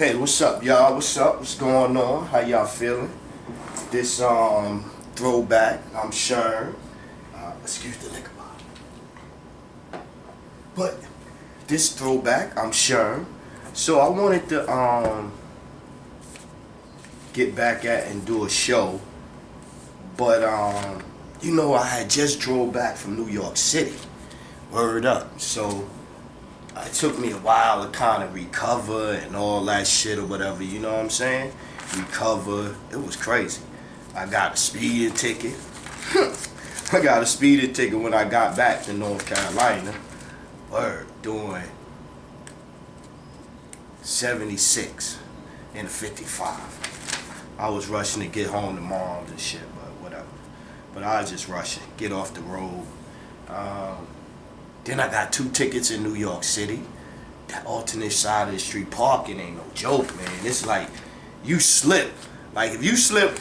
Hey, what's up, y'all? What's up? What's going on? How y'all feeling? This throwback. I'm Sherm. Excuse the liquor bottle. But this throwback. I'm Sherm. So I wanted to get back at and do a show, but I had just drove back from New York City. Word up. So it took me a while to kind of recover and all that shit or whatever, you know what I'm saying? Recover. It was crazy. I got a speeding ticket. I got a speeding ticket when I got back to North Carolina. Word. Doing 76 in a 55. I was rushing to get home to moms and shit, but whatever. But I was just rushing. Get off the road. Then I got 2 tickets in New York City. That alternate side of the street parking ain't no joke, man. It's like you slip. Like if you slip,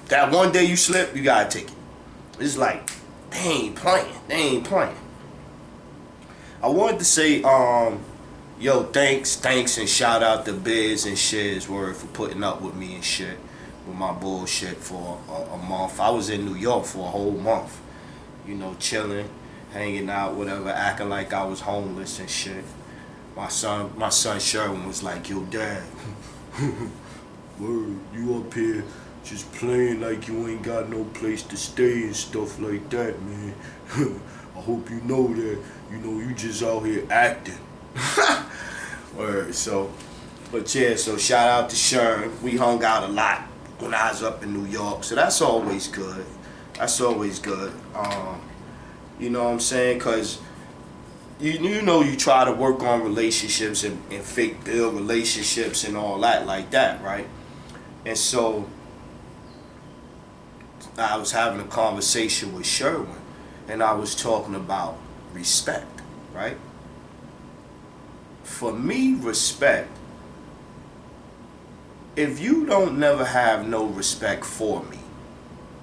that one day you slip, you got a ticket. It's like they ain't playing. They ain't playing. I wanted to say, yo, thanks, and shout out to Biz and Shiz word for putting up with me and shit, with my bullshit for a month. I was in New York for a whole month, chilling, hanging out, whatever, acting like I was homeless and shit. My son Sherwin was like, yo, Dad, word, you up here just playing like you ain't got no place to stay and stuff like that, man. I hope you know that, you just out here acting. Word, but yeah, so shout out to Sherm. We hung out a lot when I was up in New York, so that's always good. That's always good. You know what I'm saying? Because you try to work on relationships and fake build relationships and all that like that, right? And so I was having a conversation with Sherwin, and I was talking about respect, right? For me, respect, if you don't never have no respect for me,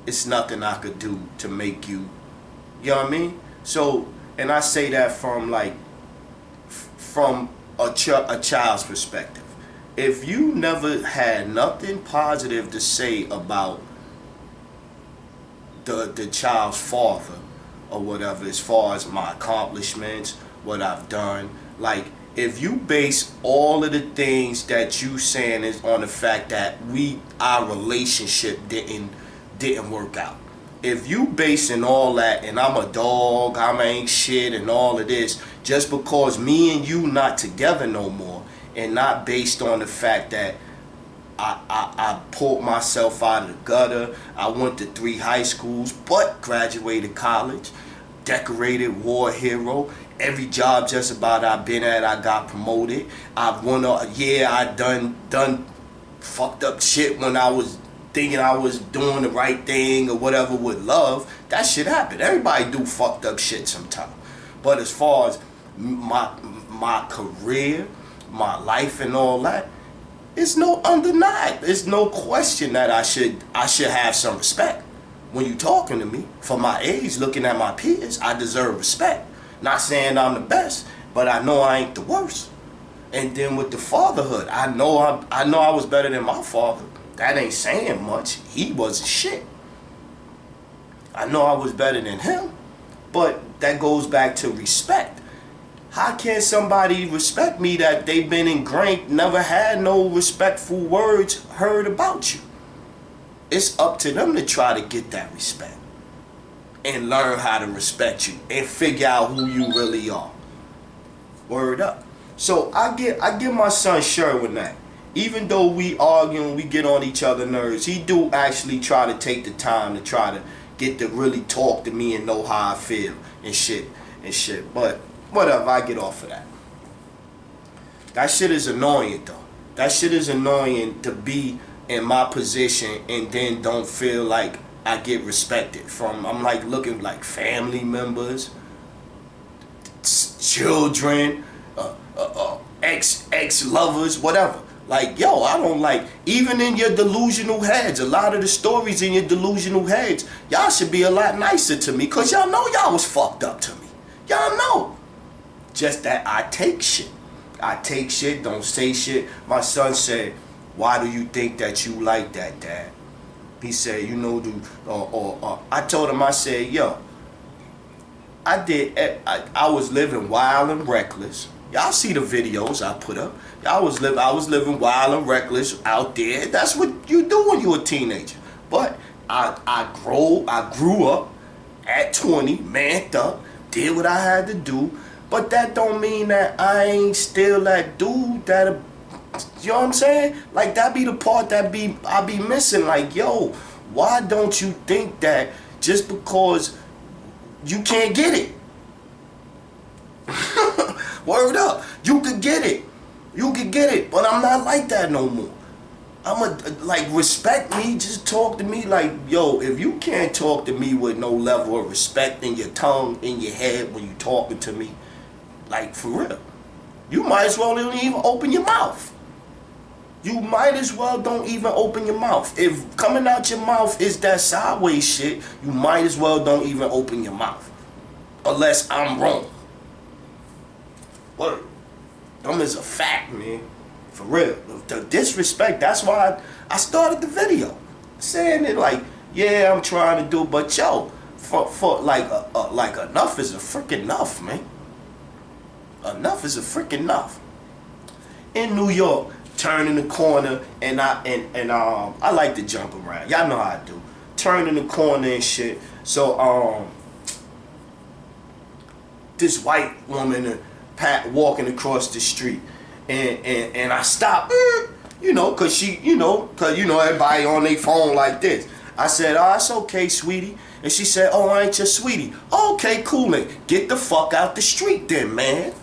it's nothing I could do to make you, you know what I mean? So, and I say that from a child's perspective. If you never had nothing positive to say about the child's father or whatever, as far as my accomplishments, what I've done, like if you base all of the things that you saying is on the fact that our relationship didn't work out. If you basing all that and I'm a dog, I ain't shit and all of this, just because me and you not together no more, and not based on the fact that I pulled myself out of the gutter, I went to 3 high schools, but graduated college, decorated war hero, every job just about I've been at, I got promoted. I've won I done fucked up shit when I was thinking I was doing the right thing or whatever with love. That shit happened. Everybody do fucked up shit sometime. But as far as my career, my life and all that, it's no undeniable. It's no question that I should have some respect. When you talking to me, for my age, looking at my peers, I deserve respect. Not saying I'm the best, but I know I ain't the worst. And then with the fatherhood, I know I was better than my father. That ain't saying much. He wasn't shit. I know I was better than him, but that goes back to respect. How can somebody respect me that they've been ingrained, never had no respectful words heard about you? It's up to them to try to get that respect and learn how to respect you and figure out who you really are. Word up. So I give my son Sherwin that. Even though we argue and we get on each other's nerves, he do actually try to take the time to try to get to really talk to me and know how I feel and shit. But whatever, I get off of that. That shit is annoying though. That shit is annoying to be in my position and then don't feel like I get respected from. I'm like looking like family members, children, ex-lovers, whatever. Like, yo, I don't like, even in your delusional heads, a lot of the stories in your delusional heads, y'all should be a lot nicer to me, because y'all know y'all was fucked up to me. Y'all know. Just that I take shit. I take shit, don't say shit. My son said, why do you think that you like that, Dad? He said, you know, I told him, I said, yo, I was living wild and reckless. Y'all see the videos I put up. I was living wild and reckless out there. That's what you do when you're a teenager. But I grew up at 20, manned up, did what I had to do. But that don't mean that I ain't still that dude that, you know what I'm saying? Like, that be the part that I be missing. Like, yo, why don't you think that just because you can't get it? Word up. You could get it. You could get it. But I'm not like that no more. Like, respect me. Just talk to me like, yo, if you can't talk to me with no level of respect in your tongue, in your head when you talking to me, like, for real, you might as well don't even open your mouth. You might as well don't even open your mouth. If coming out your mouth is that sideways shit, you might as well don't even open your mouth. Unless I'm wrong. Word. Them is a fact, man. For real. The disrespect, that's why I started the video. Saying it like, yeah, I'm trying to do, but yo, for like enough is a freaking enough, man. Enough is a freaking enough. In New York, turning the corner, and I like to jump around. Y'all know how I do. Turning the corner and shit. So this white woman walking across the street, and I stopped, you know, cause everybody on their phone like this. I said, oh, it's okay, sweetie. And she said, oh, I ain't your sweetie. Okay, cool, man. Get the fuck out the street then, man.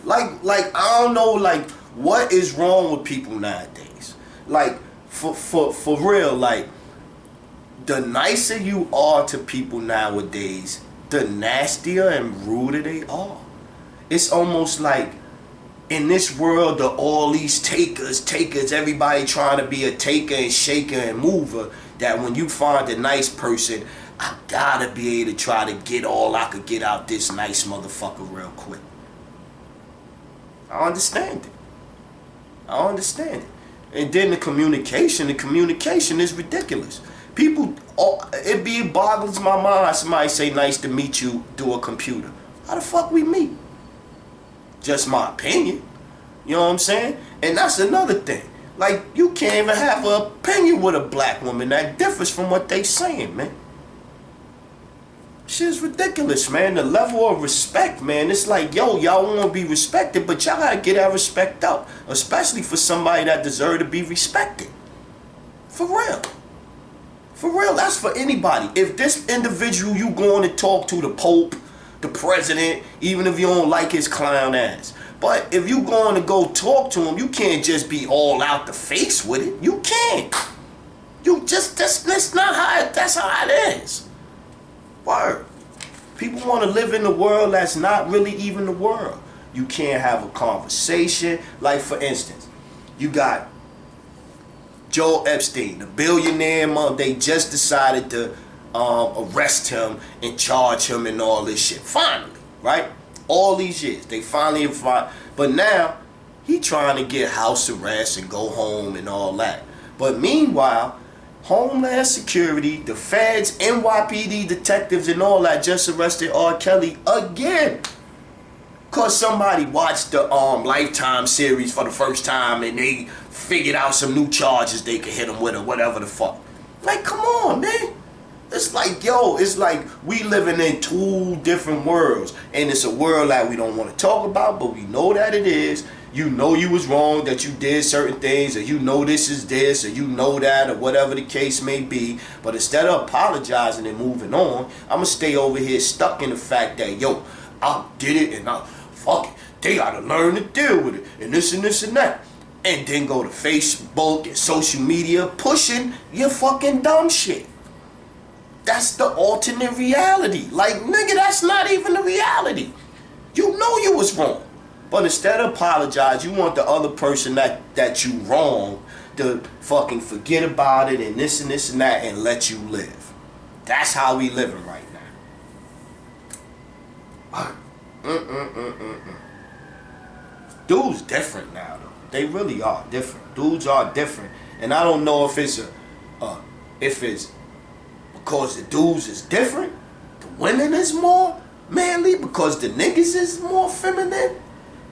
Like I don't know, like, what is wrong with people nowadays? Like, for real, like, the nicer you are to people nowadays, the nastier and ruder they are. It's almost like in this world of all these takers, everybody trying to be a taker and shaker and mover, that when you find a nice person, I gotta be able to try to get all I could get out this nice motherfucker real quick. I understand it. I understand it. And then the communication is ridiculous. People, it boggles my mind. Somebody say nice to meet you through a computer. How the fuck we meet? Just my opinion. You know what I'm saying? And that's another thing. Like, you can't even have an opinion with a black woman that differs from what they saying, man. Shit's ridiculous, man. The level of respect, man. It's like, yo, y'all want to be respected, but y'all gotta get that respect up. Especially for somebody that deserve to be respected. For real. For real, that's for anybody. If this individual you going to talk to, the Pope, the president, even if you don't like his clown ass. But if you going to go talk to him, you can't just be all out the face with it. You can't. You just, that's not how that's how it is. Word. People want to live in a world that's not really even the world. You can't have a conversation. Like, for instance, you got Joel Epstein, the billionaire. They just decided to arrest him and charge him and all this shit. Finally, right? All these years, they finally, but now he trying to get house arrest and go home and all that. But meanwhile, Homeland Security, the feds, NYPD detectives and all that just arrested R. Kelly again. Cause somebody watched the Lifetime series for the first time and they figured out some new charges they could hit him with or whatever the fuck. Like, come on, man. It's like, yo, it's like we living in two different worlds. And it's a world that we don't want to talk about, but we know that it is. You know you was wrong, that you did certain things, or you know this is this, or you know that, or whatever the case may be. But instead of apologizing and moving on, I'm going to stay over here stuck in the fact that, yo, I did it and fuck it. They got to learn to deal with it, and this and this and that. And then go to Facebook and social media pushing your fucking dumb shit. That's the alternate reality. Like, nigga, that's not even the reality. You know you was wrong. But instead of apologize, you want the other person that you wrong to fucking forget about it and this and that and let you live. That's how we living right now. Dudes different now though. They really are different. Dudes are different, and I don't know if it's if it's because the dudes is different, the women is more manly because the niggas is more feminine.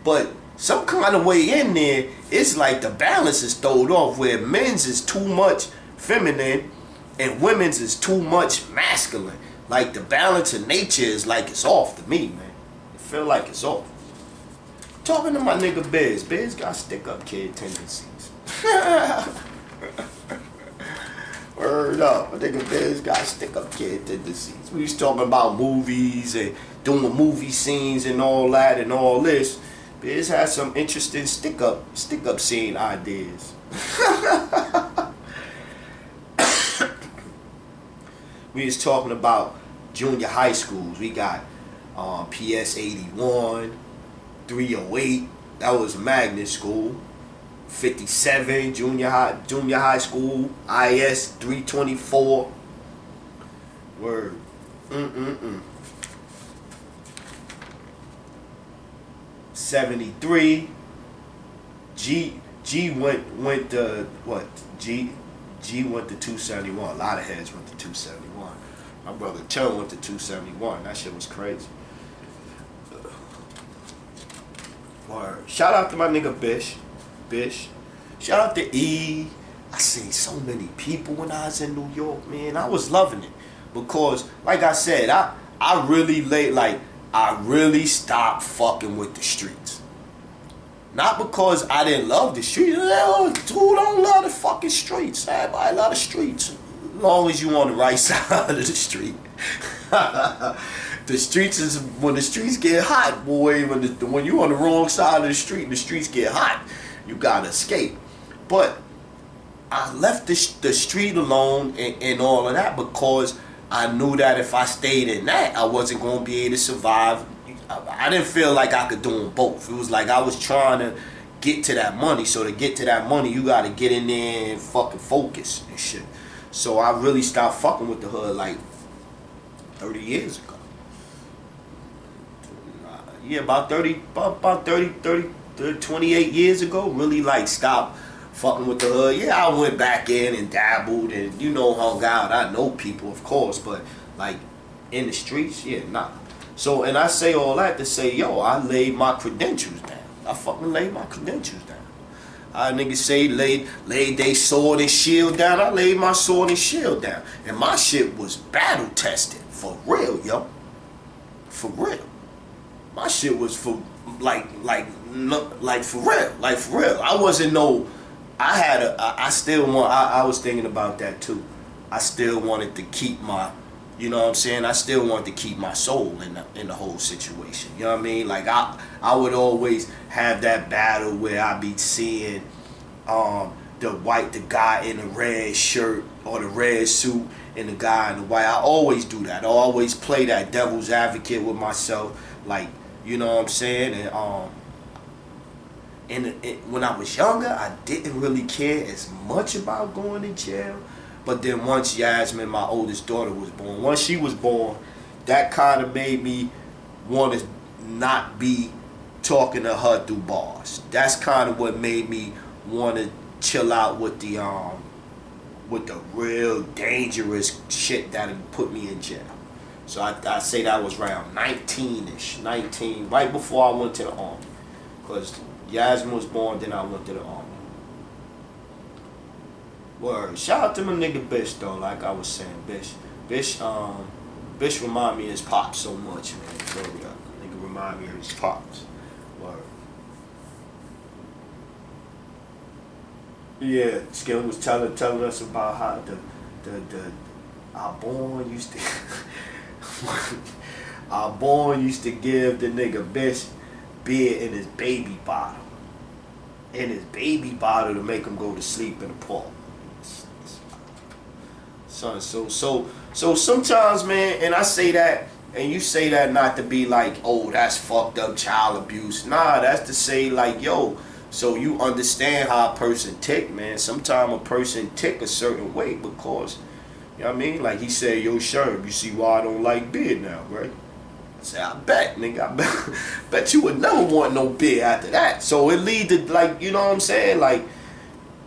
But some kind of way in there, it's like the balance is thrown off where men's is too much feminine and women's is too much masculine. Like the balance of nature is like it's off to me, man. I feel like it's off. Talking to my nigga Biz. Biz got stick up kid tendencies. Word up. My nigga Biz got stick up kid tendencies. We was talking about movies and doing movie scenes and all that and all this. Biz has some interesting stick up scene ideas. We was talking about junior high schools. We got PS 81, 308. That was magnet school. 57 junior high school. IS 324. Word. 73. G went to what? G went to 271. A lot of heads went to 271. My brother Cho went to 271. That shit was crazy. Word. Shout out to my nigga Bish. Shout out to E. I seen so many people when I was in New York, man. I was loving it. Because, like I said, I really stopped fucking with the streets. Not because I didn't love the streets. Dude, don't love the fucking streets. Everybody love the streets. As long as you on the right side of the street. The streets is when the streets get hot, boy. When you on the wrong side of the street and the streets get hot, you gotta escape. But I left the street alone and all of that because I knew that if I stayed in that, I wasn't gonna be able to survive. I didn't feel like I could do them both. It was like I was trying to get to that money. So to get to that money, you gotta get in there and fucking focus and shit. So I really stopped fucking with the hood like 30 years ago. Yeah, about 28 years ago, really like stopped fucking with the hood. Yeah, I went back in and dabbled and, hung out. I know people, of course, but like in the streets, yeah, nah. So, and I say all that to say, yo, I laid my credentials down. I fucking laid my credentials down. Niggas say laid they sword and shield down. I laid my sword and shield down. And my shit was battle tested. For real, yo. For real. My shit was for like for real. Like for real. I wasn't no I was thinking about that too. I still wanted to keep my, you know what I'm saying? I still wanted to keep my soul in the whole situation. You know what I mean? Like I would always have that battle where I be seeing the guy in the red shirt or the red suit and the guy in the white. I always do that. I always play that devil's advocate with myself, like, you know what I'm saying? And when I was younger, I didn't really care as much about going to jail. But then once Yasmin, my oldest daughter, was born, once she was born, that kind of made me want to not be talking to her through bars. That's kind of what made me want to chill out with the real dangerous shit that would put me in jail. So I say that was around 19-ish, 19, right before I went to the army. Because Yasmin was born, then I went to the army. Word. Shout out to my nigga Bish though, like I was saying. Bish remind me of his pops so much, man. Word up. Nigga remind me of his pops. Word. Yeah, Skin was telling us about how our born used to our born used to give the nigga Bish beer in his baby bottle. In his baby bottle to make him go to sleep in the park. Son, so sometimes, man, and I say that, and you say that not to be like, oh, that's fucked up child abuse. Nah, that's to say like, yo, so you understand how a person tick, man. Sometimes a person tick a certain way because, you know what I mean? Like he said, yo, Sherm, you see why I don't like beer now, right? I said, I bet, nigga, bet you would never want no beer after that. So it lead to, like, you know what I'm saying? Like,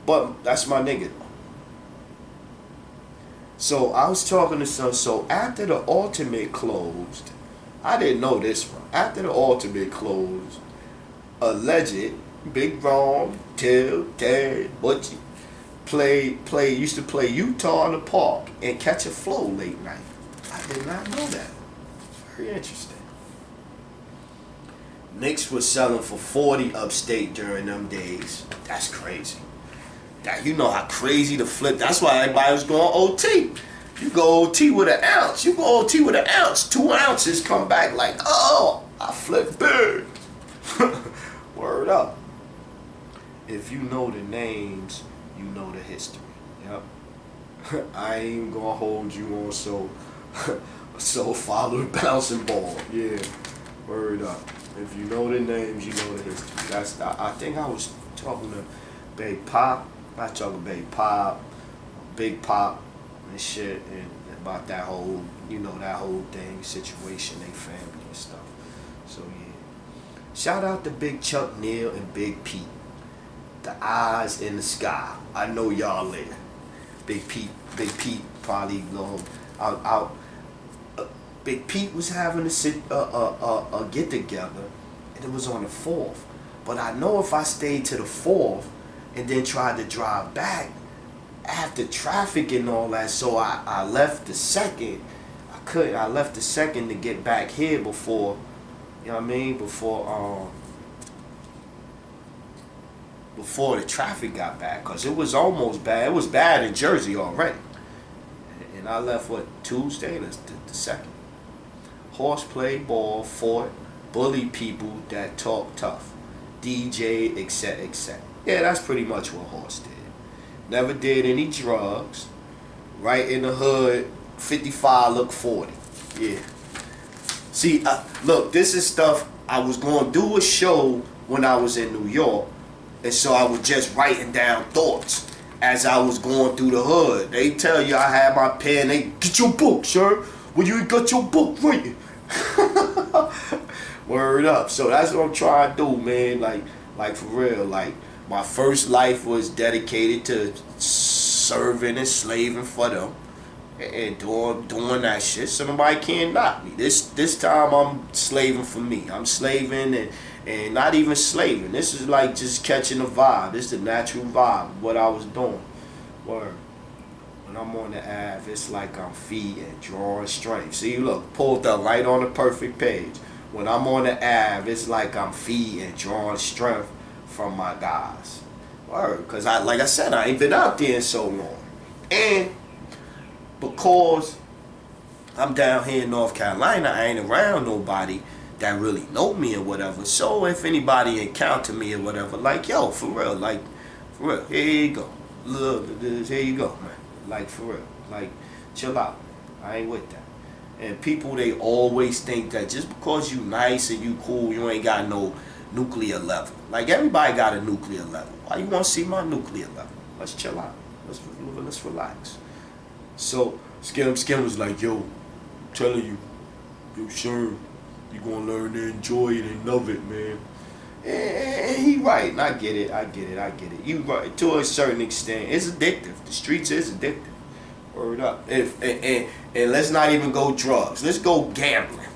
but that's my nigga. So I was talking to some, so after the Ultimate closed, I didn't know this one. After the Ultimate closed, alleged Big Ron, Till, Terry, Butchie used to play Utah in the Park and Catch a Flow late night. I did not know that. Very interesting. Knicks was selling for 40 upstate during them days. That's crazy. That, you know how crazy the flip. That's why everybody was going OT. You go OT with an ounce. You go OT with an ounce. 2 ounces come back like, oh, I flipped big. Word up. If you know the names, you know the history. Yep. I ain't even gonna hold you on so follow the bouncing ball. Yeah. Word up. If you know the names, you know the history. That's I think I was talking to Big Pop. Not talking Big Pop, Big Pop and shit, and about that whole, you know, that whole thing, situation, they family and stuff. So yeah. Shout out to Big Chuck Neal and Big Pete. The eyes in the sky. I know y'all there. Big Pete probably out. Big Pete was having a get together, and it was on the 4th. But I know if I stayed to the 4th and then tried to drive back after traffic and all that, so I left the 2nd. I left the 2nd to get back here before, you know what I mean, before the traffic got bad, because it was almost bad. It was bad in Jersey already. And I left, what, Tuesday, the 2nd. Horseplay, ball, fought, bully people that talk tough, DJ, etc., etc. Yeah, that's pretty much what Horse did. Never did any drugs. Right in the hood, 55 look 40. Yeah. See, look, this is stuff. I was going to do a show when I was in New York, and so I was just writing down thoughts as I was going through the hood. They tell you I had my pen. They get your book, sir. Well, you ain't got your book written. Word up. So that's what I'm trying to do, man. Like for real. Like, my first life was dedicated to serving and slaving for them and doing that shit, so nobody can knock me. This time I'm slaving for me. I'm slaving and not even slaving. This is like just catching the vibe. This is the natural vibe of what I was doing. Word. When I'm on the Ave, it's like I'm feeding, drawing strength. See, look, pulled up right on the perfect page. When I'm on the Ave, it's like I'm feeding, drawing strength from my guys. Word. Because like I said, I ain't been out there in so long. And because I'm down here in North Carolina, I ain't around nobody that really know me or whatever. So if anybody encounter me or whatever, like, yo, for real, here you go. Look, here you go, man. Like, for real. Like, chill out. I ain't with that. And people, they always think that just because you nice and you cool, you ain't got no nuclear level. Like, everybody got a nuclear level. Why you want to see my nuclear level? Let's chill out. Let's relax. So Skim was like, yo, I'm telling you, yo, sure, you gonna learn to enjoy it and love it, man. And he right, and I get it. You right, to a certain extent. It's addictive. The streets is addictive. Word up. And let's not even go drugs. Let's go gambling.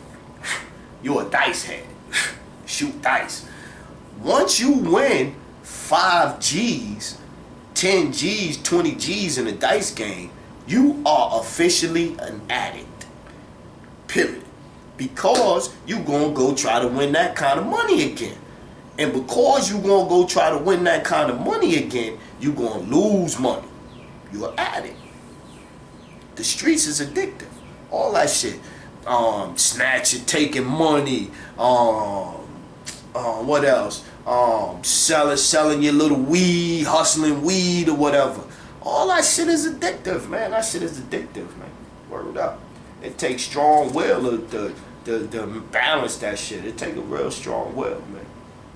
You a dice head. Shoot dice. Once you win 5 G's, 10 G's, 20 G's in a dice game, you are officially an addict. Period. Because you gonna go try to win that kind of money again. And because you gonna go try to win that kind of money again, you gonna lose money. You're an addict. The streets is addictive. All that shit. Snatching, taking money. What else? Selling your little weed, hustling weed or whatever. All that shit is addictive, man. That shit is addictive, man. Word up. It takes strong will to balance that shit. It takes a real strong will, man.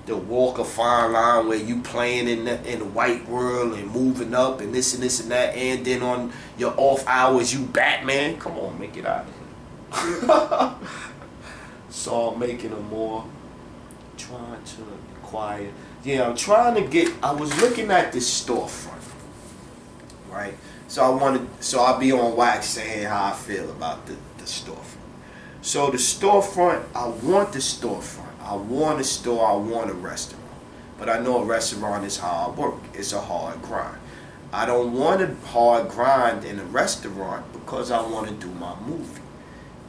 To walk a fine line where you playing in the white world and moving up and this and that, and then on your off hours you Batman. Come on, make it out of here. So I'm making them more, trying to acquire. Yeah, I'm trying to get, I was looking at this storefront, right? So I'll be on wax saying how I feel about the storefront. So the storefront, I want the storefront. I want a store, I want a restaurant. But I know a restaurant is hard work. It's a hard grind. I don't want a hard grind in a restaurant because I want to do my movie.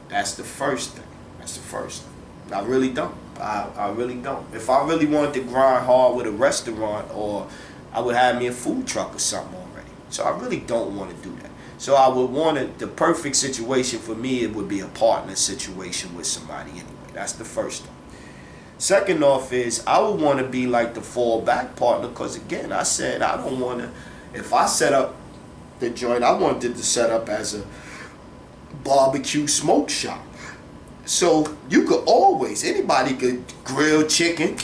That's the first thing. That's the first thing. I really don't. I really don't. If I really wanted to grind hard with a restaurant, or I would have me a food truck or something already. So I really don't want to do that. So I would want it, the perfect situation for me, it would be a partner situation with somebody anyway. That's the first thing. Second off is I would want to be like the fallback partner, because again, I said I don't want to, if I set up the joint, I wanted to set up as a barbecue smoke shop. So you could always, anybody could grill chicken,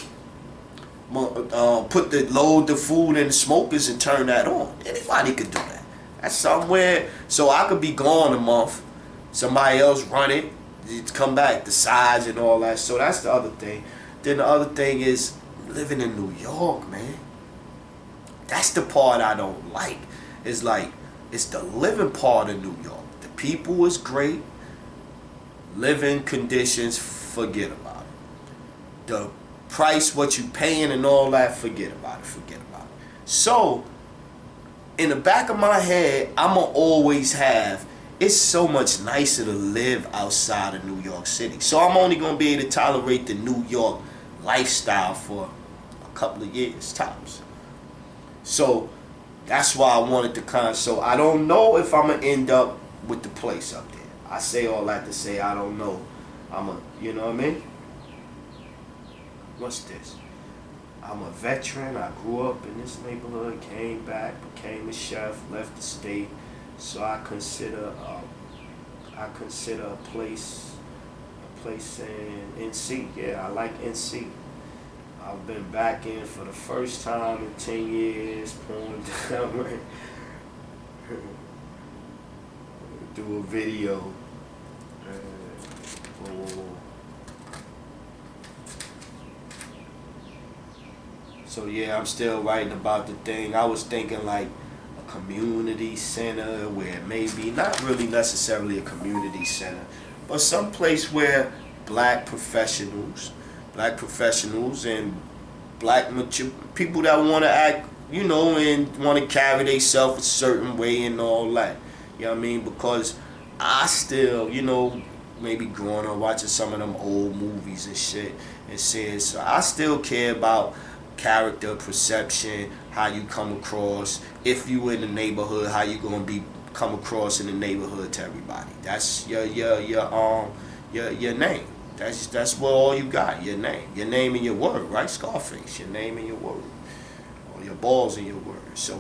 load the food in the smokers and turn that on. Anybody could do that. That's somewhere, so I could be gone a month, somebody else run it, come back, the size and all that. So that's the other thing. Then the other thing is living in New York, man. That's the part I don't like. It's like, it's the living part of New York. The people is great. Living conditions, forget about it. The price, what you paying and all that, forget about it, forget about it. So, in the back of my head, I'ma always have, it's so much nicer to live outside of New York City. So I'm only gonna be able to tolerate the New York lifestyle for a couple of years tops. So that's why I wanted to so I don't know if I'm gonna end up with the place up there. I say all that to say I don't know. You know what I mean? What's this? I'm a veteran. I grew up in this neighborhood, came back, became a chef, left the state. So I consider a place in NC. Yeah, I like NC. I've been back in for the first time in 10 years, pulling down, do a video. So yeah, I'm still writing about the thing. I was thinking like a community center where maybe not really necessarily a community center, but some place where black professionals and black mature people that want to act, you know, and want to carry themselves a certain way and all that. You know what I mean? Because I still, you know, maybe growing up watching some of them old movies and shit and saying, so I still care about character, perception, how you come across. If you in the neighborhood, how you gonna come across in the neighborhood to everybody. That's your name. That's what all you got. Your name and your word, right? Scarface. Your name and your word, or your balls and your word. So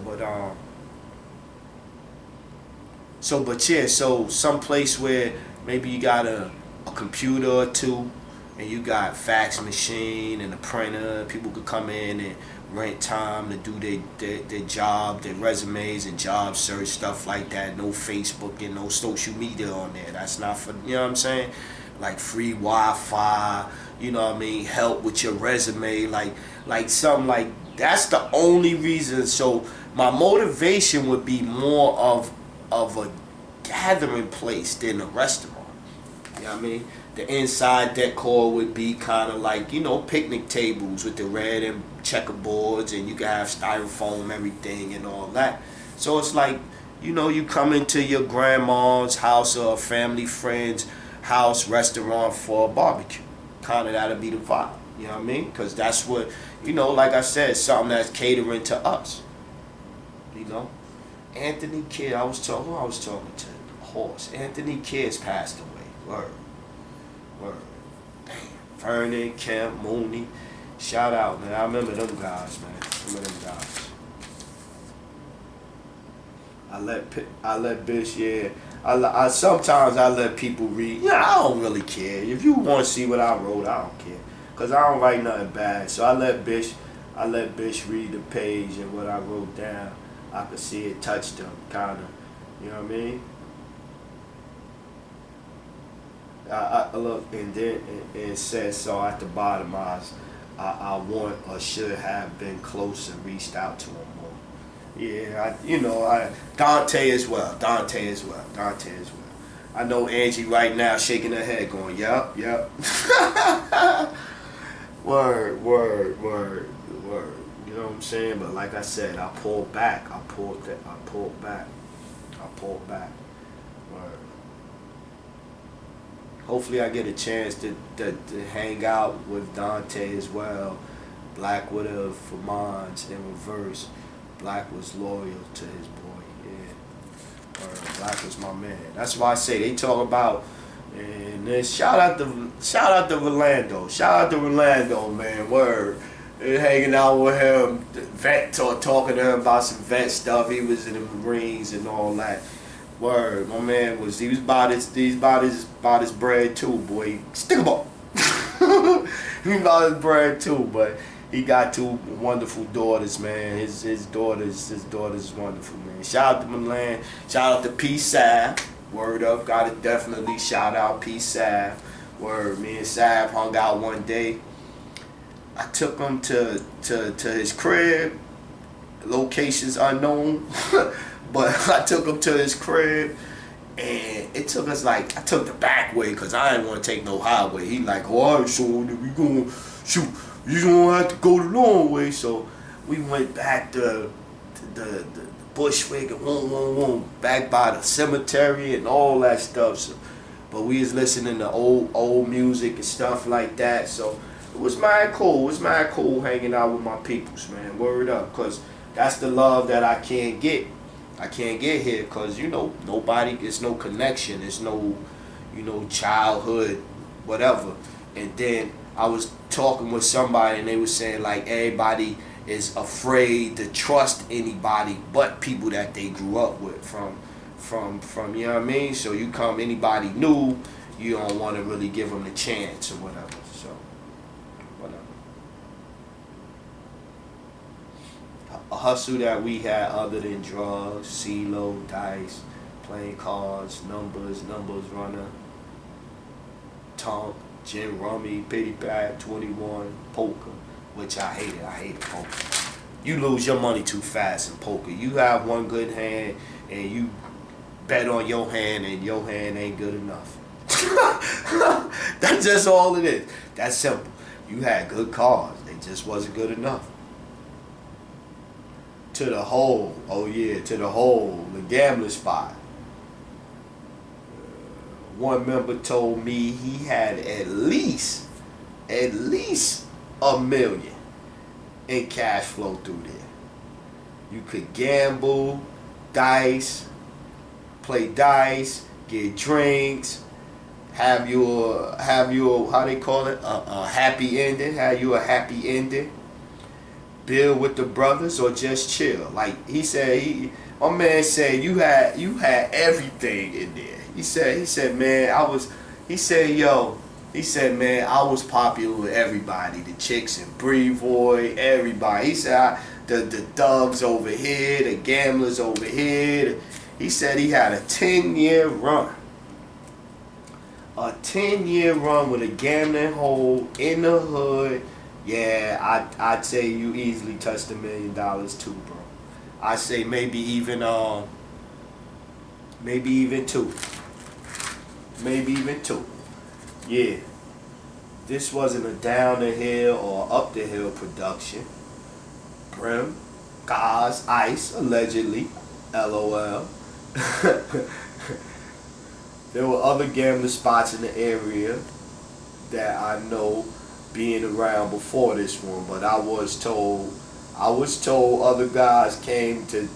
some place where maybe you got a computer or two, and you got fax machine and a printer. People could come in and rent time to do their job, their resumes and job search, stuff like that. No Facebook and no social media on there. That's not for, you know what I'm saying? Like free Wi-Fi, you know what I mean? Help with your resume, like something like, that's the only reason. So my motivation would be more of a gathering place than a restaurant. You know what I mean? The inside decor would be kind of like, you know, picnic tables with the red and checkerboards, and you can have styrofoam, everything and all that. So it's like, you know, you come into your grandma's house or a family friend's house, restaurant for a barbecue. Kind of that'll be the vibe. You know what I mean? Because that's what, you know, like I said, something that's catering to us. You know? Anthony Kidd, I was talking to the horse. Anthony Kidd's passed away. Word. Damn. Vernon, Kemp, Mooney. Shout out, man. I remember them guys, man. I let Bish, yeah. I sometimes I let people read. Yeah, I don't really care. If you want to see what I wrote, I don't care. Cause I don't write nothing bad. So I let Bish read the page and what I wrote down. I could see it touched him, kinda. You know what I mean? I look, and then it says so at the bottom. I want or should have been closer, reached out to him more. Yeah, Dante as well. Dante as well. Dante as well. I know Angie right now shaking her head, going, "Yep, yep." Word, word, word, word. You know what I'm saying? But like I said, I pulled back. I pulled that. I pulled back. I pulled back. Word. Hopefully, I get a chance to hang out with Dante as well. Black would have for mines in reverse. Black was loyal to his boy. Yeah. Black was my man. That's why I say they talk about. And then shout out to Rolando. Shout out to Rolando, man. Word. And hanging out with him, vet talking to him about some vet stuff. He was in the Marines and all that. Word, my man he was about his bread too, boy. Stick 'em up. He about his bread too, but he got two wonderful daughters, man. His daughters wonderful, man. Shout out to Milan. Shout out to P Sav. Word up, gotta definitely shout out P Sav. Word, me and Sav hung out one day. I took him to his crib, locations unknown, but I took him to his crib, and it took us I took the back way because I didn't want to take no highway. He like, all right, so we gonna shoot. You gonna have to go the long way. So we went back to the Bushwick and back by the cemetery and all that stuff. So, but we was listening to old music and stuff like that. So it was mad cool. It was mad cool hanging out with my peoples, man. Word up, cause that's the love that I can't get. I can't get here, cause nobody. It's no connection. It's no, childhood, whatever. And then I was talking with somebody, and they were saying like everybody is afraid to trust anybody but people that they grew up with from you know what I mean. So you come anybody new, you don't want to really give them the chance or whatever. So whatever. A hustle that we had other than drugs, CeeLo, dice, playing cards, numbers runner, tonk, gin rummy, pity pat, 21, poker, which I hated. I hated poker. You lose your money too fast in poker. You have one good hand and you bet on your hand and your hand ain't good enough. That's just all it is. That's simple. You had good cards. They just wasn't good enough. To the hole. Oh yeah, to the hole. The gambling spot. One member told me he had at least $1 million in cash flow through there. You could gamble, dice, play dice, get drinks, have your how they call it, a happy ending, have you a happy ending, build with the brothers or just chill. Like he said, my man said you had everything in there. He said, man, he said, man, I was popular with everybody, the chicks in Brevoy, everybody. He said, the thugs over here, the gamblers over here. He said he had a 10-year run. A 10-year run with a gambling hole in the hood. Yeah, I'd say you easily touched $1 million too, bro. I say maybe even two. Maybe even two. Yeah. This wasn't a down the hill or up the hill production. Brim, Gaz, Ice, allegedly. LOL. There were other gambling spots in the area that I know being around before this one, but I was told other guys came to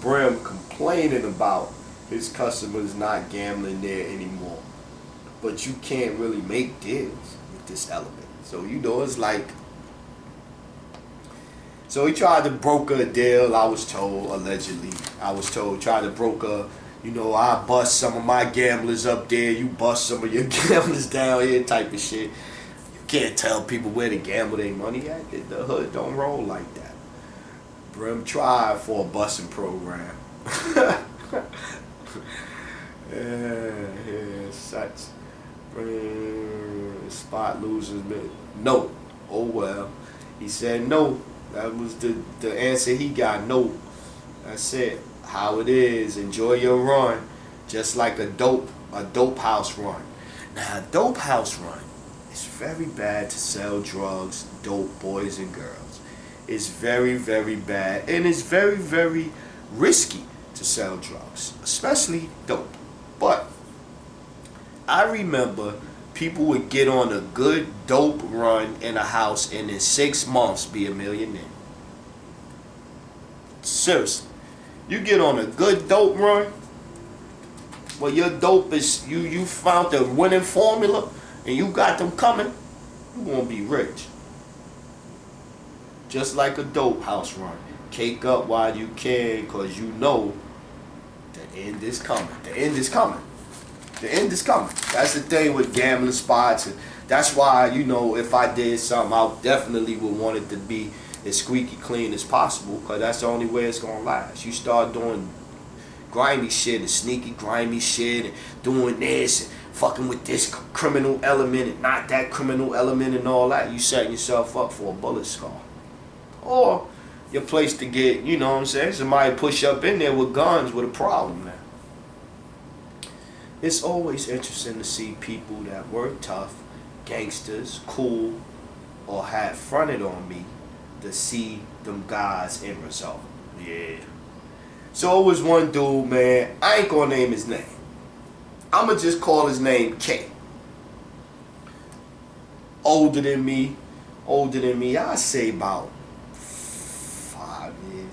Brim complaining about his customers not gambling there anymore. But you can't really make deals with this element. So it's like, so he tried to broker a deal, I was told, allegedly. I was told, tried to broker, I bust some of my gamblers up there, you bust some of your gamblers down here type of shit. You can't tell people where to gamble their money at. The hood don't roll like that. Brim tried for a busing program. Yeah, such. Spot losers, man. No. Oh well. He said no. That was the answer he got. No. That's it. How it is. Enjoy your run. Just like a dope house run. Now a dope house run, it's very bad to sell drugs, dope, boys and girls. It's very, very bad. And it's very, very risky to sell drugs. Especially dope. But I remember people would get on a good dope run in a house and in 6 months be a millionaire. Seriously. You get on a good dope run, well, your dope is, you found the winning formula and you got them coming, you're going to be rich. Just like a dope house run. Cake up while you can, because you know the end is coming. The end is coming. The end is coming. That's the thing with gambling spots. And that's why, you know, if I did something, I definitely would want it to be as squeaky clean as possible, because that's the only way it's going to last. You start doing grimy shit and sneaky grimy shit and doing this and fucking with this criminal element and not that criminal element and all that, you setting yourself up for a bullet scar. Or your place to get, you know what I'm saying, somebody push up in there with guns with a problem now. It's always interesting to see people that were tough, gangsters, cool, or had fronted on me to see them guys end result. Yeah. So it was one dude, man, I ain't gonna name his name. I'ma just call his name K. Older than me, I say about 5 years.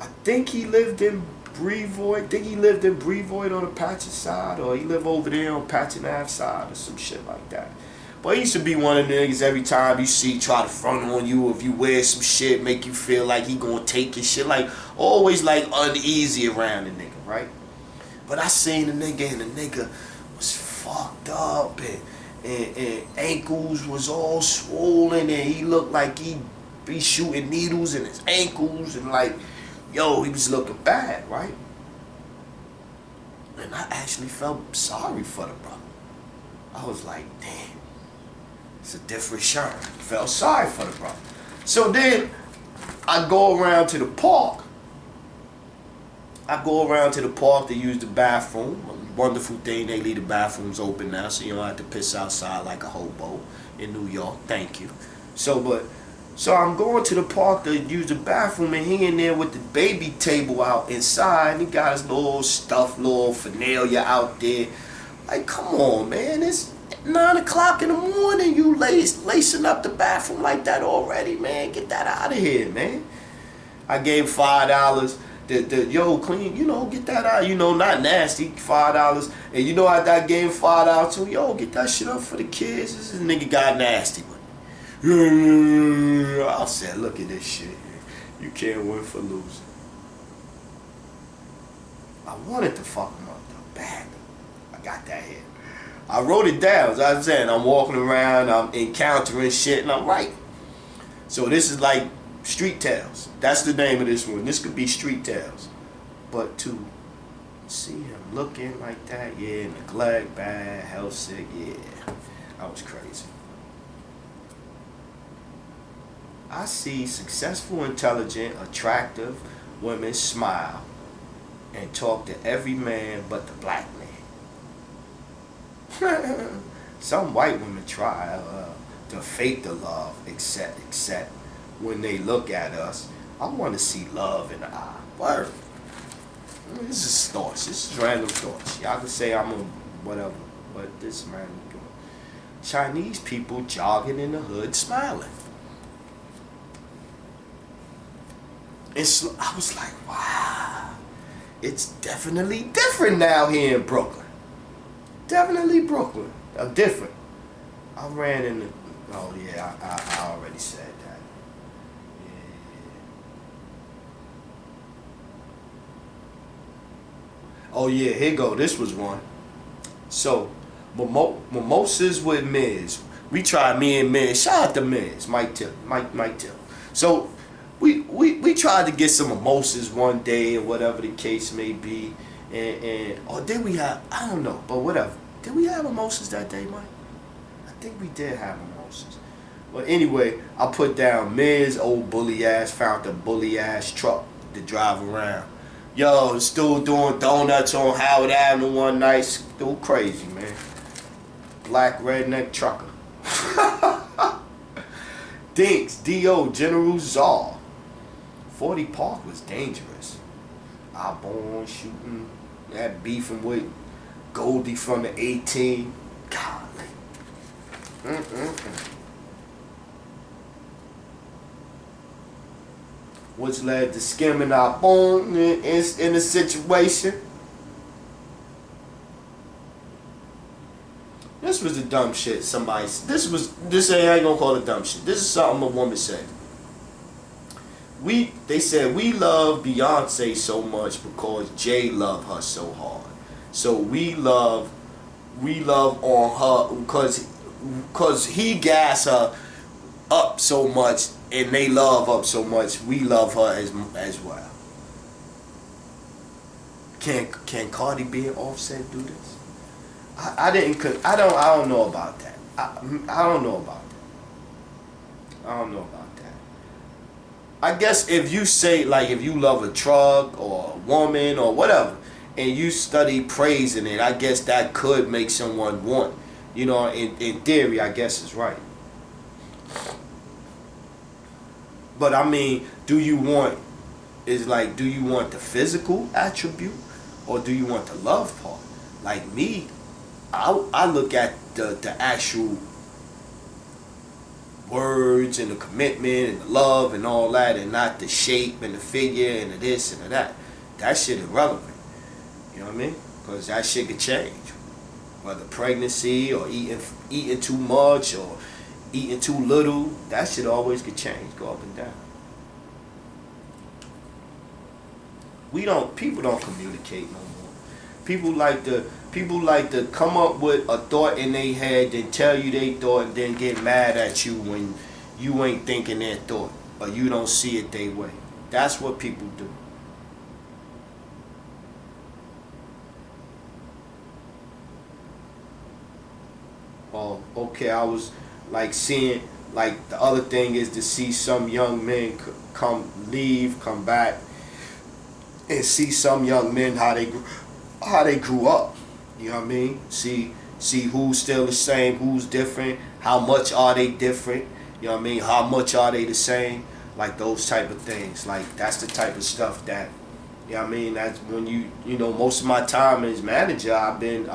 I think he lived in Brevoort on the Patchen side, or he lived over there on Patchen Ave side or some shit like that. But he used to be one of the niggas every time you see try to front on you, if you wear some shit, make you feel like he gonna take your shit, like always like uneasy around the nigga, right? But I seen the nigga and the nigga was fucked up and ankles was all swollen and he looked like he be shooting needles in his ankles and like, yo, he was looking bad, right? And I actually felt sorry for the brother. I was like, damn. It's a different shirt. Felt sorry for the brother. So then I go around to the park. To use the bathroom. A wonderful thing, they leave the bathrooms open now, so you don't have to piss outside like a hobo in New York. Thank you. So I'm going to the park to use the bathroom, and he in there with the baby table out inside, and he got his little stuffed little finalia out there. Like, come on, man, it's 9 o'clock in the morning, you lacing up the bathroom like that already, man. Get that out of here, man. I gave $5. Yo, clean, you know, get that out, you know, not nasty, $5. And you know, I gave $5 to, yo, get that shit up for the kids. This nigga got nasty with me. I said, look at this shit. You can't win for losing. I wanted to fuck him up though, bad. I got that here. I wrote it down, as I was saying, I'm walking around, I'm encountering shit, and I'm writing. So this is like Street Tales. That's the name of this one. This could be Street Tales. But to see him looking like that, yeah, neglect, bad, health sick, yeah, I was crazy. I see successful, intelligent, attractive women smile and talk to every man but the black man. Some white women try to fake the love, except when they look at us. I want to see love in the eye. Word. This is thoughts. This is random thoughts. Y'all can say I'm a whatever, but this is random thoughts. Chinese people jogging in the hood smiling. I was like, wow, it's definitely different now here in Brooklyn. Definitely Brooklyn. Different. I ran in the... Oh, yeah, I already said that. Yeah. Oh, yeah, here go. This was one. So, mimosas with Miz. We tried, me and Miz. Shout out to Miz. Mike Till. So, we tried to get some mimosas one day or whatever the case may be. Or did we have, I don't know, but whatever. Did we have mimosas that day, Mike? think we did have mimosas. But anyway, I put down Miz, old bully ass, found the bully ass truck to drive around. Yo, still doing donuts on Howard Avenue one night. Still crazy, man. Black redneck trucker. Dinks, D.O., General Czar. 40 Park was dangerous. I born shooting, that beefing with Goldie from the 18. Golly. Which led to skimming our bone in the situation. This was the dumb shit somebody. This I ain't gonna call it dumb shit. This is something a woman said. They said we love Beyonce so much because Jay loved her so hard. So we love on her because he gas her up so much and they love up so much. We love her as well. Can Cardi B and Offset do this? I don't know about that. I don't know about that. I don't know about that. I guess if you say, like, if you love a truck or a woman or whatever, and you study praising it, I guess that could make someone want, you know, in theory, I guess it's right. But I mean, do you want the physical attribute or do you want the love part? Like me, I look at the actual words and the commitment and the love and all that, and not the shape and the figure and the this and the that. That shit irrelevant. You know what I mean? Because that shit could change. Whether pregnancy or eating too much or eating too little, that shit always could change, go up and down. People don't communicate no more. People like to come up with a thought in their head, then tell you they thought, and then get mad at you when you ain't thinking their thought or you don't see it their way. That's what people do. Oh, okay, I was like seeing, like the other thing is to see some young men come back, and see some young men how they grew up. You know what I mean? See who's still the same, who's different, how much are they different? You know what I mean? How much are they the same? Like those type of things. Like that's the type of stuff that, you know what I mean? That's when you know, most of my time as manager, I've been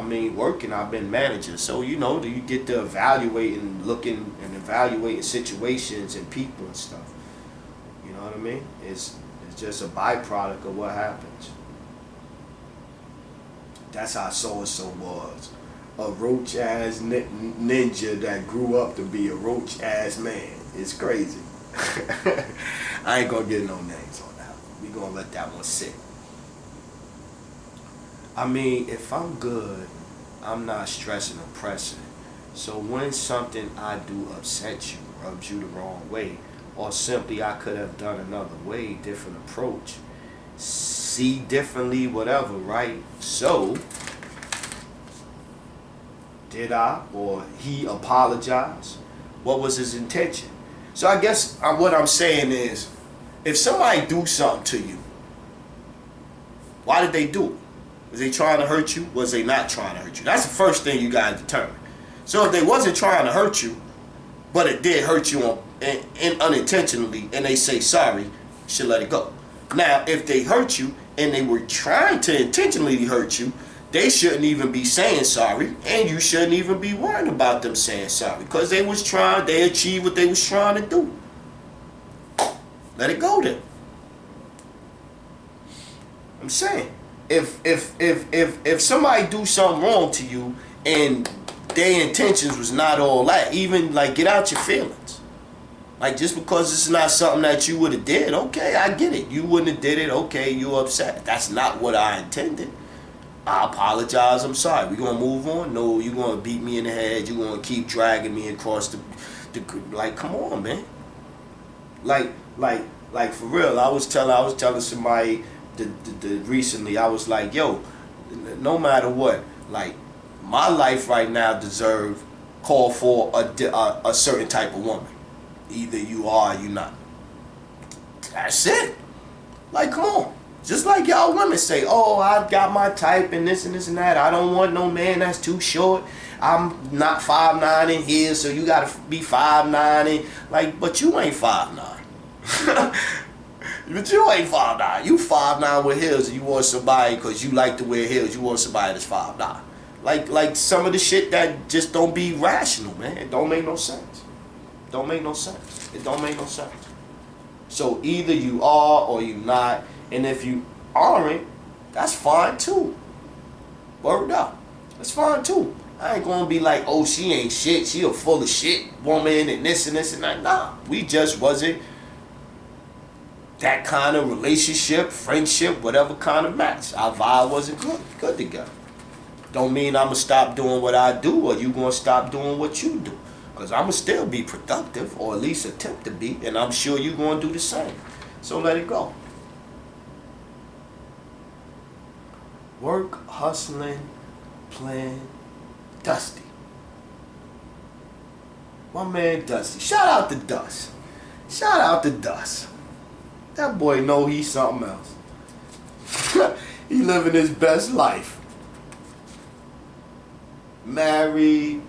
manager. So, you know, you get to evaluate and looking and evaluating situations and people and stuff. You know what I mean? It's just a byproduct of what happens. That's how so-and-so was. A roach-ass ninja that grew up to be a roach-ass man. It's crazy. I ain't gonna get no names on that one. We gonna let that one sit. I mean, if I'm good, I'm not stressing or pressing. So when something I do upsets you, rubs you the wrong way, or simply I could have done another way, different approach, see differently, whatever, right? So, did I or he apologize? What was his intention? So I guess what I'm saying is, if somebody do something to you, why did they do it? Was they trying to hurt you? Was they not trying to hurt you? That's the first thing you gotta determine. So if they wasn't trying to hurt you, but it did hurt you unintentionally, and they say sorry, you should let it go. Now, if they hurt you and they were trying to intentionally hurt you, they shouldn't even be saying sorry, and you shouldn't even be worrying about them saying sorry, because they achieved what they was trying to do. Let it go then. I'm saying, if somebody do something wrong to you and their intentions was not all that, even like get out your feelings. Like just because it's not something that you would have did, okay, I get it. You wouldn't have did it, okay, you're upset. That's not what I intended. I apologize, I'm sorry. We gonna move on? No, you gonna beat me in the head, you gonna keep dragging me across the like, come on, man. Like for real, I was telling somebody recently, I was like, yo, no matter what, like my life right now deserve call for a certain type of woman. Either you are or you not. That's it. Like, come on. Just like y'all women say, oh, I've got my type and this and this and that. I don't want no man that's too short. I'm not 5'9" in here, so you gotta be 5'9" and like, but you ain't 5'9". But you ain't 5'9". You 5'9" with heels, and you want somebody because you like to wear heels. You want somebody that's 5'9". Like some of the shit that just don't be rational, man. It don't make no sense. Don't make no sense. It don't make no sense. So either you are or you not, and if you aren't, that's fine too. Word up. That's fine too. I ain't gonna be like, oh, she ain't shit. She a full of shit woman and this and this and that. Nah, we just wasn't that kind of relationship, friendship, whatever kind of match. Our vibe wasn't good together. Don't mean I'ma stop doing what I do or you gonna stop doing what you do. Because I'ma still be productive, or at least attempt to be, and I'm sure you gonna do the same. So let it go. Work, hustling, playing, Dusty. My man Dusty. Shout out to Dust. Shout out to Dust. That boy know he's something else. He living his best life. Married,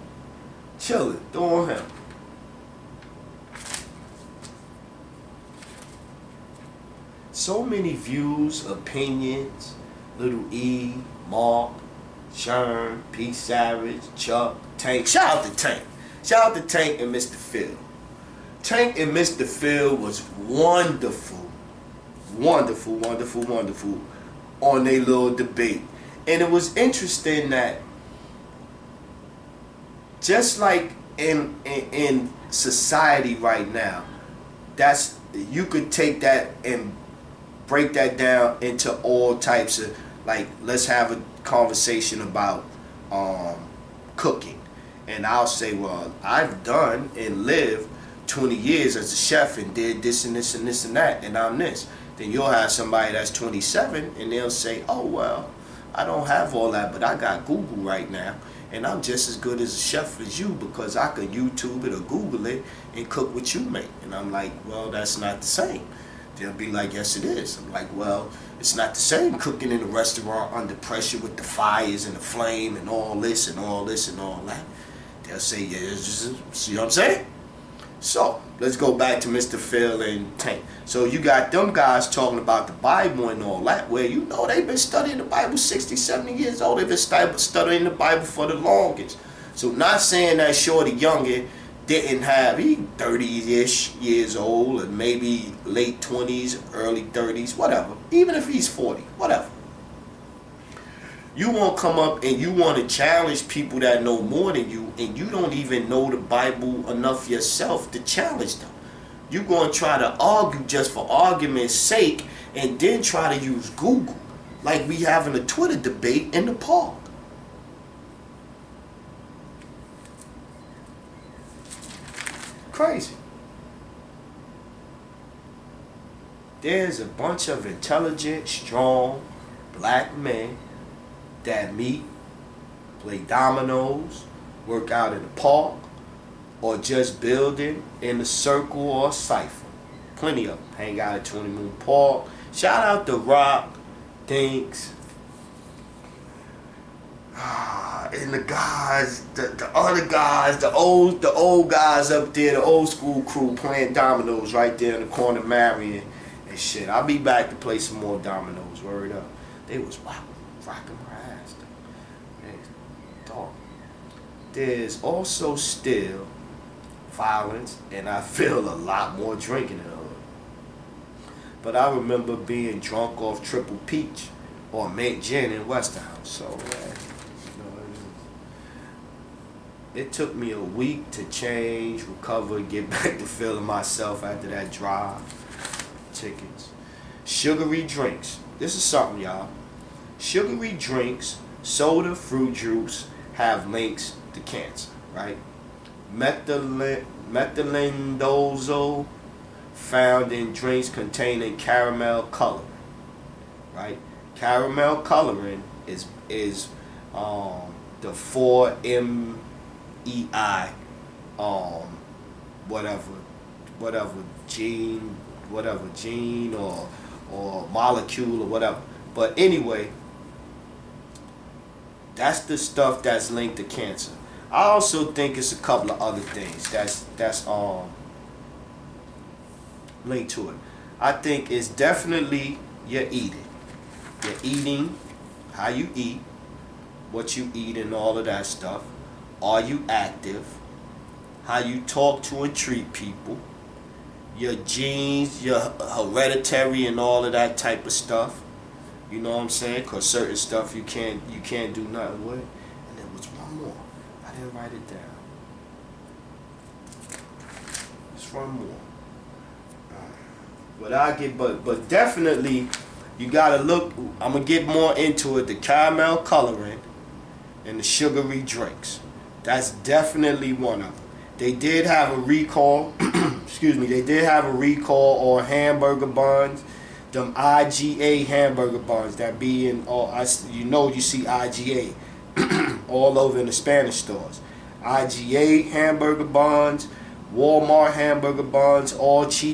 chilling, doing him. So many views, opinions. Little E, Mark, Sherm, Pete Savage, Chuck, Tank. Shout out to Tank. Shout out to Tank and Mr. Phil. Tank and Mr. Phil was wonderful. Wonderful, wonderful, wonderful on their little debate. And it was interesting that just like in society right now, that's, you could take that and break that down into all types of, like, let's have a conversation about cooking. And I'll say, well, I've done and lived 20 years as a chef and did this and this and this and that, and I'm this. Then you'll have somebody that's 27 and they'll say, oh, well, I don't have all that, but I got Google right now, and I'm just as good as a chef as you because I can YouTube it or Google it and cook what you make. And I'm like, well, that's not the same. They'll be like, yes, it is. I'm like, well, it's not the same cooking in a restaurant under pressure with the fires and the flame and all this and all this and all that. They'll say, yeah, see what I'm saying? So, let's go back to Mr. Phil and Tank. So, you got them guys talking about the Bible and all that, where you know they've been studying the Bible 60, 70 years old. They've been studying the Bible for the longest. So, not saying that Shorty Younger didn't have, he 30-ish years old, or maybe late 20s, early 30s, whatever. Even if he's 40, whatever. You want to come up and you want to challenge people that know more than you, and you don't even know the Bible enough yourself to challenge them. You're going to try to argue just for argument's sake, and then try to use Google like we having a Twitter debate in the park. Crazy. There's a bunch of intelligent, strong black men that meet, play dominoes, work out in the park, or just building in a circle or a cipher. Plenty of them hang out at 20 Moon Park. Shout out to Rock, Dinks, and the guys, the other guys, the old guys up there, the old school crew playing dominoes right there in the corner, Marion and shit. I'll be back to play some more dominoes. Word up. They was rocking my ass. Dog. There's also still violence, and I feel a lot more drinking in the hood. But I remember being drunk off Triple Peach or Mint Gin in Westerhouse. So, it took me a week to change, recover, get back to feeling myself after that drive. Tickets. Sugary drinks. This is something, y'all. Sugary drinks, soda, fruit juice, have links to cancer, right? Methylindazole found in drinks containing caramel coloring, right? Caramel coloring is the 4-MeO EI, whatever, gene or molecule or whatever. But anyway, that's the stuff that's linked to cancer. I also think it's a couple of other things that's linked to it. I think it's definitely your eating. Your eating, how you eat, what you eat and all of that stuff. Are you active? How you talk to and treat people. Your genes, your hereditary and all of that type of stuff. You know what I'm saying? Because certain stuff you can't do nothing with. And there was one more. I didn't write it down. There's one more. But definitely you gotta look. I'm gonna get more into it. The caramel coloring and the sugary drinks. That's definitely one of them. They did have a recall. Excuse me. They did have a recall on hamburger buns. Them IGA hamburger buns that be in all. You see IGA all over in the Spanish stores. IGA hamburger buns, Walmart hamburger buns, all cheap.